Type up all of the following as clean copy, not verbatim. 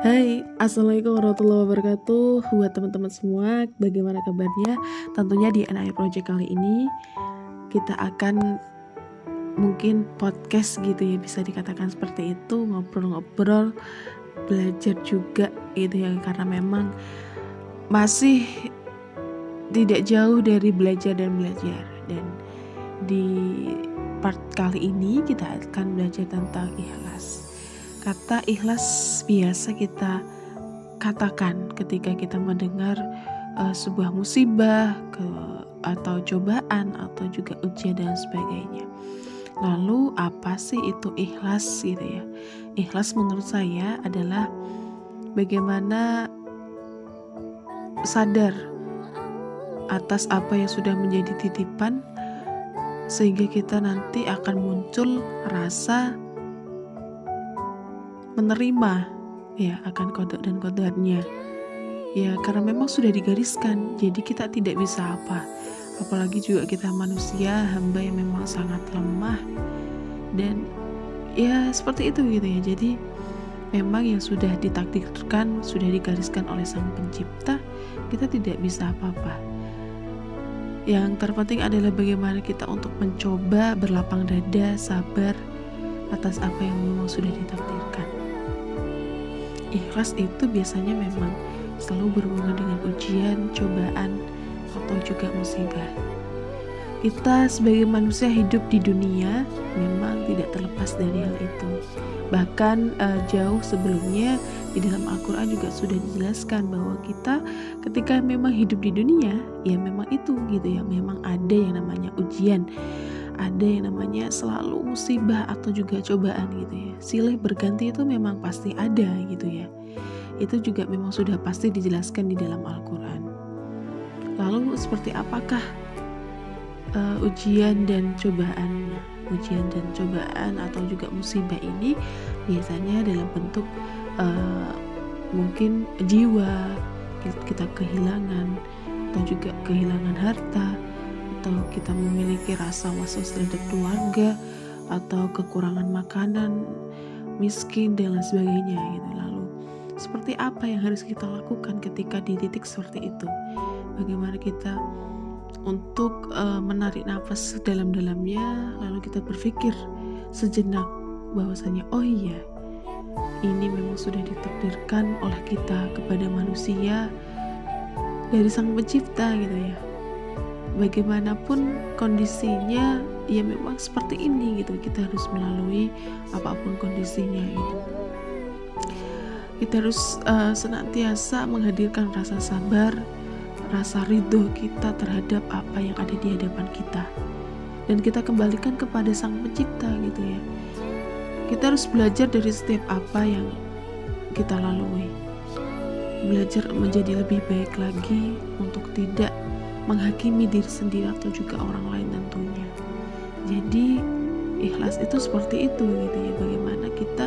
Hai, Assalamualaikum warahmatullahi wabarakatuh. Buat teman-teman semua, bagaimana kabarnya? Tentunya di NAI Project kali ini kita akan mungkin podcast gitu ya, bisa dikatakan seperti itu, ngobrol-ngobrol, belajar juga gitu ya, karena memang masih tidak jauh dari belajar dan belajar. Dan di part kali ini kita akan belajar tentang ikhlas. Kata ikhlas biasa kita katakan ketika kita mendengar sebuah musibah atau cobaan atau juga ujian dan sebagainya. Lalu apa sih itu ikhlas gitu ya? Ikhlas menurut saya adalah bagaimana sadar atas apa yang sudah menjadi titipan, sehingga kita nanti akan muncul rasa menerima ya akan qada dan qadarnya. Ya karena memang sudah digariskan, jadi kita tidak bisa apa. Apalagi juga kita manusia, hamba yang memang sangat lemah. Dan ya seperti itu gitu ya. Jadi memang yang sudah ditakdirkan, sudah digariskan oleh Sang Pencipta, kita tidak bisa apa-apa. Yang terpenting adalah bagaimana kita untuk mencoba berlapang dada, sabar atas apa yang memang sudah ditakdirkan. Ikhlas itu biasanya memang selalu berhubungan dengan ujian, cobaan, atau juga musibah. Kita sebagai manusia hidup di dunia memang tidak terlepas dari hal itu. Bahkan jauh sebelumnya di dalam Al-Quran juga sudah dijelaskan bahwa kita ketika memang hidup di dunia, ya memang itu gitu ya, memang ada yang namanya ujian, ada yang namanya selalu musibah atau juga cobaan gitu ya. Silih berganti itu memang pasti ada gitu ya. Itu juga memang sudah pasti dijelaskan di dalam Al-Quran. Lalu seperti apakah ujian dan cobaan atau juga musibah ini? Biasanya dalam bentuk mungkin jiwa kita kehilangan, atau juga kehilangan harta, atau kita memiliki rasa was-was terhadap keluarga, atau kekurangan makanan, miskin dan lain sebagainya gitu. Lalu seperti apa yang harus kita lakukan ketika di titik seperti itu? Bagaimana kita untuk menarik nafas dalam-dalamnya, lalu kita berpikir sejenak bahwasanya oh iya, ini memang sudah ditakdirkan oleh kita kepada manusia dari Sang Pencipta gitu ya. Bagaimanapun kondisinya, ya memang seperti ini gitu. Kita harus melalui apapun kondisinya gitu. Kita harus senantiasa menghadirkan rasa sabar, rasa ridho kita terhadap apa yang ada di hadapan kita, dan kita kembalikan kepada Sang Pencipta gitu ya. Kita harus belajar dari setiap apa yang kita lalui, belajar menjadi lebih baik lagi untuk tidak menghakimi diri sendiri atau juga orang lain tentunya. Jadi ikhlas itu seperti itu gitu ya, bagaimana kita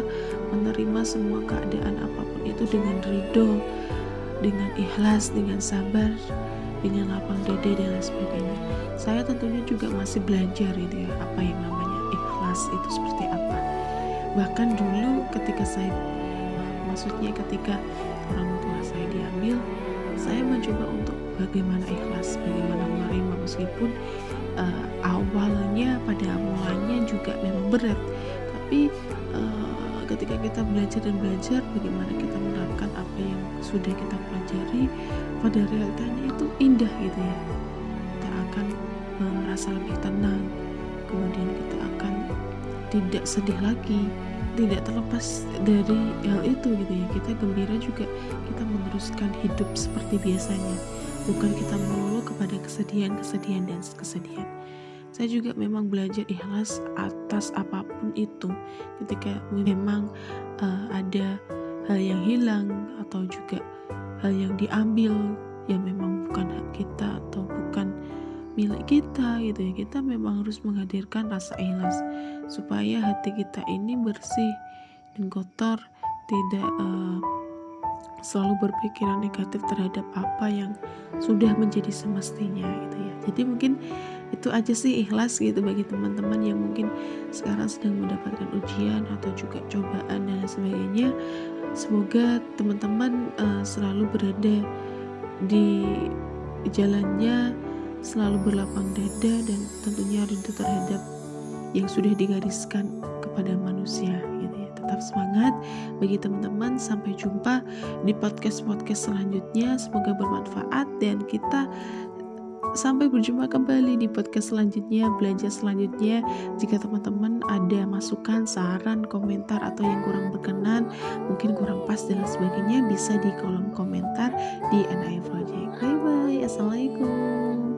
menerima semua keadaan apapun itu dengan ridho, dengan ikhlas, dengan sabar, dengan lapang dada dan lain sebagainya. Saya tentunya juga masih belajar gitu ya, apa yang namanya ikhlas itu seperti apa. Bahkan dulu ketika ketika orang tua saya diambil, saya mencoba untuk bagaimana ikhlas, bagaimana menerima meskipun awalnya pada mulanya juga memang berat, tapi ketika kita belajar dan belajar bagaimana kita menerapkan apa yang sudah kita pelajari, pada realitanya itu indah gitu ya. Kita akan merasa lebih tenang, kemudian kita akan tidak sedih lagi, tidak terlepas dari hal itu gitu ya. Kita gembira juga, kita meneruskan hidup seperti biasanya, bukan kita melulu kepada kesedihan dan kesedihan. Saya juga memang belajar ikhlas atas apapun itu. Ketika memang ada hal yang hilang atau juga hal yang diambil yang memang bukan hak kita atau bukan milik kita gitu ya, kita memang harus menghadirkan rasa ikhlas supaya hati kita ini bersih dan kotor, tidak selalu berpikiran negatif terhadap apa yang sudah menjadi semestinya gitu ya. Jadi mungkin itu aja sih ikhlas gitu bagi teman-teman yang mungkin sekarang sedang mendapatkan ujian atau juga cobaan dan sebagainya. Semoga teman-teman selalu berada di jalannya, selalu berlapang dada dan tentunya rindu terhadap yang sudah digariskan kepada manusia gitu ya. Tetap semangat bagi teman-teman, sampai jumpa di podcast-podcast selanjutnya. Semoga bermanfaat dan kita sampai berjumpa kembali di podcast selanjutnya, belajar selanjutnya. Jika teman-teman ada masukan, saran, komentar atau yang kurang berkenan, mungkin kurang pas dan sebagainya, bisa di kolom komentar di NI Project. Bye bye. Assalamualaikum.